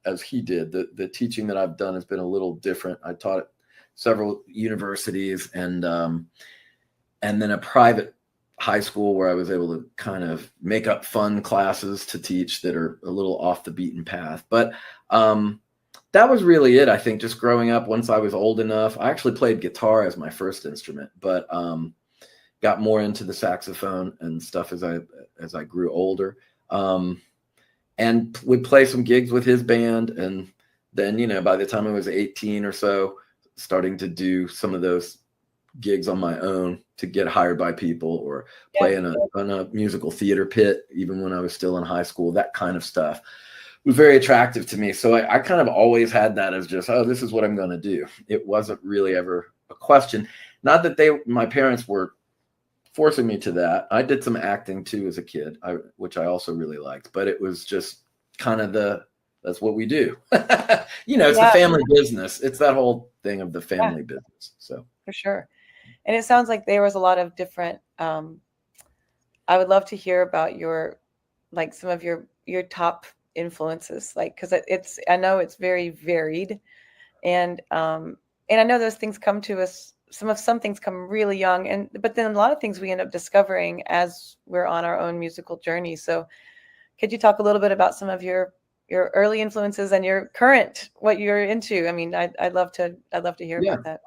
as he did. The teaching that I've done has been a little different. I taught at several universities and then a private high school where I was able to kind of make up fun classes to teach that are a little off the beaten path. But that was really it, I think, just growing up. Once I was old enough, I actually played guitar as my first instrument, but got more into the saxophone and stuff as I grew older, and would play some gigs with his band. And then, by the time I was 18 or so, starting to do some of those gigs on my own to get hired by people or play in a musical theater pit, even when I was still in high school. That kind of stuff was very attractive to me. So I kind of always had that as just, this is what I'm going to do. It wasn't really ever a question. Not that my parents were forcing me to that. I did some acting too as a kid, which I also really liked, but it was just kind of that's what we do. It's the family business. It's that whole thing of the family business. So for sure. And it sounds like there was a lot of different, I would love to hear about some of your top influences, cause I know it's very varied, and I know those things come to us. Some things come really young, but then a lot of things we end up discovering as we're on our own musical journey. So could you talk a little bit about some of your early influences and your current, what you're into? I mean, I'd love to hear about that.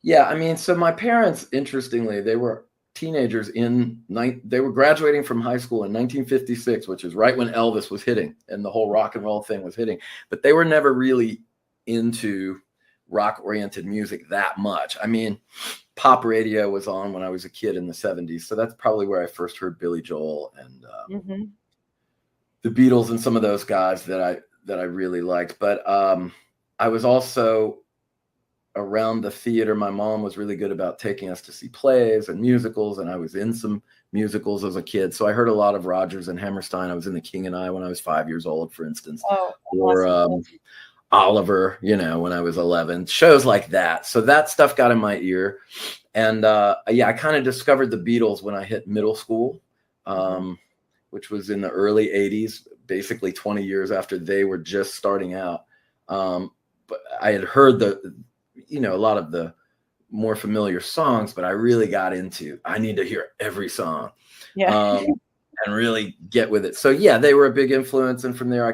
Yeah, I mean, so my parents, interestingly, they were teenagers they were graduating from high school in 1956, which is right when Elvis was hitting and the whole rock and roll thing was hitting. But they were never really into rock-oriented music that much. I mean, pop radio was on when I was a kid in the 70s. So that's probably where I first heard Billy Joel and the Beatles and some of those guys that I really liked. But I was also around the theater. My mom was really good about taking us to see plays and musicals, and I was in some musicals as a kid. So I heard a lot of Rodgers and Hammerstein. I was in The King and I when I was 5 years old, for instance, or Oliver, when I was 11, shows like that. So that stuff got in my ear. And I kind of discovered the Beatles when I hit middle school, which was in the early 80s, basically 20 years after they were just starting out. But I had heard a lot of the more familiar songs, but I really got into, I need to hear every song and really get with it. So they were a big influence. And from there, I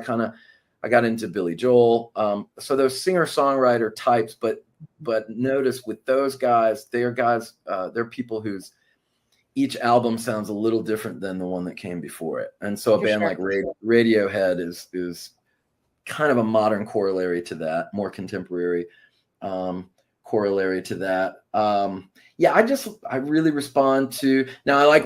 got into Billy Joel. So those singer-songwriter types, but notice with those guys, they're people whose each album sounds a little different than the one that came before it. And so a band like Radiohead is kind of a modern corollary to that, more contemporary corollary to that. I really respond to, now I like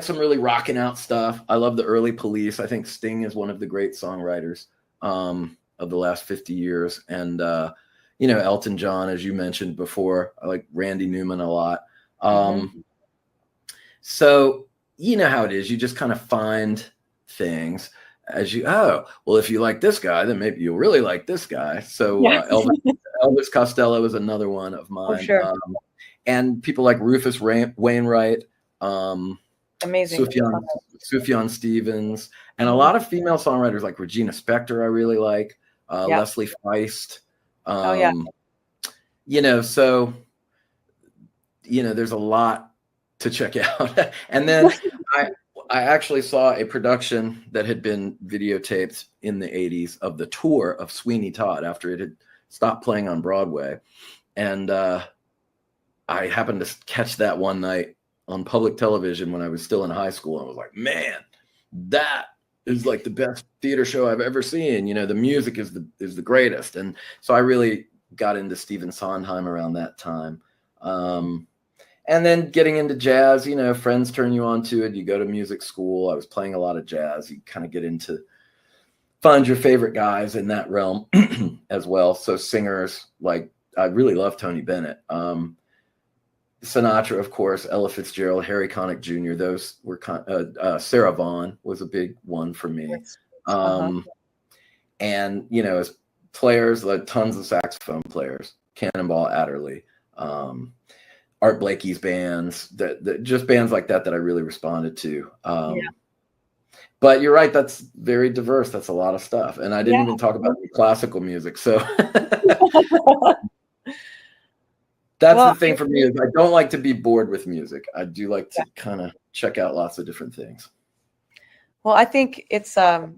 some really rocking out stuff. I love the early Police. I think Sting is one of the great songwriters of the last 50 years. And, Elton John, as you mentioned before, I like Randy Newman a lot. So you know how it is. You just kind of find things as if you like this guy, then maybe you'll really like this guy. So Elvis Costello is another one of mine. Sure. And people like Rufus Wainwright, amazing, Sufjan Stevens, and a lot of female songwriters like Regina Spektor I really like, Leslie Feist. So there's a lot to check out. And then I actually saw a production that had been videotaped in the 80s of the tour of Sweeney Todd after it had stopped playing on Broadway. And I happened to catch that one night on public television when I was still in high school. And I was like, man, that is like the best theater show I've ever seen. You know, the music is the greatest. And so I really got into Stephen Sondheim around that time. And then getting into jazz, you know, friends turn you on to it. You go to music school. I was playing a lot of jazz. You kind of get into, find your favorite guys in that realm as well. So singers, like, I really love Tony Bennett. Sinatra, of course, Ella Fitzgerald, Harry Connick Jr. Those were Sarah Vaughan was a big one for me. And, you know, as players, like tons of saxophone players, Cannonball Adderley, Art Blakey's bands, that just bands like that I really responded to. But you're right, that's very diverse. That's a lot of stuff. And I didn't even talk about the classical music. So that's the thing for me, is I don't like to be bored with music. I do like to kind of check out lots of different things. Well, I think it's a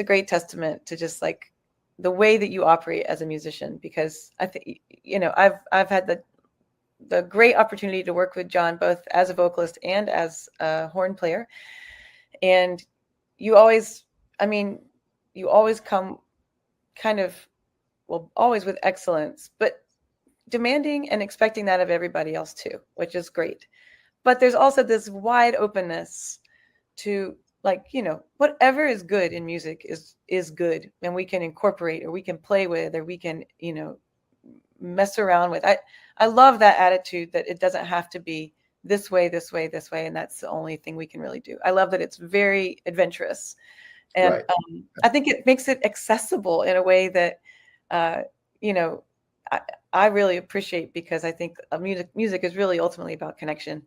great testament to just like the way that you operate as a musician, because I think, you know, I've had the great opportunity to work with John both as a vocalist and as a horn player, and you always come kind of, well, always with excellence, but demanding and expecting that of everybody else too, which is great. But there's also this wide openness to, like, you know, whatever is good in music is good, and we can incorporate, or we can play with, or we can, you know, mess around with. I love that attitude, that it doesn't have to be this way, and that's the only thing we can really do. I love that it's very adventurous, and I think it makes it accessible in a way that, you know, I really appreciate, because I think music is really ultimately about connection,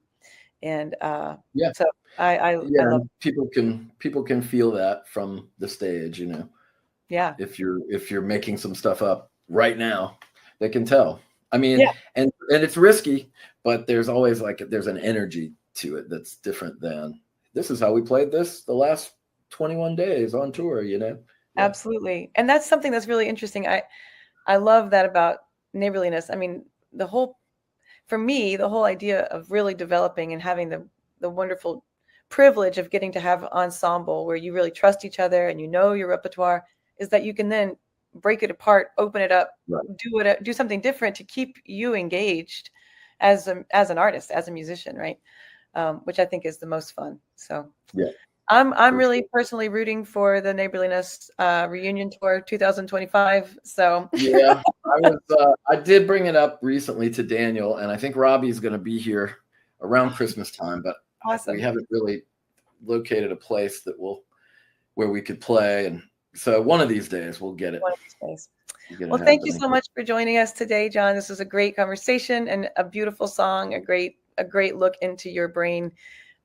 and so I love people can feel that from the stage, you know. Yeah. If you're making some stuff up right now, they can tell. I mean, and it's risky, but there's always there's an energy to it that's different than, this is how we played this the last 21 days on tour, you know? Yeah. Absolutely. And that's something that's really interesting. I love that about Neighborliness. I mean, for me, the whole idea of really developing and having the wonderful privilege of getting to have ensemble where you really trust each other and you know your repertoire, is that you can then break it apart, open it up, do something different to keep you engaged as an artist, as a musician, right? Which I think is the most fun. So I'm really personally rooting for the Neighborliness reunion tour 2025. So yeah, I did bring it up recently to Daniel, and I think Robbie's going to be here around Christmas time, but we haven't really located a place where we could play, and so one of these days we'll get it. One of these days. Well, thank you so much for joining us today, John. This was a great conversation and a beautiful song, a great look into your brain.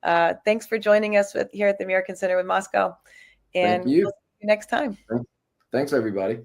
Thanks for joining us here at the American Center with Moscow. And we'll see you next time. Thanks, everybody.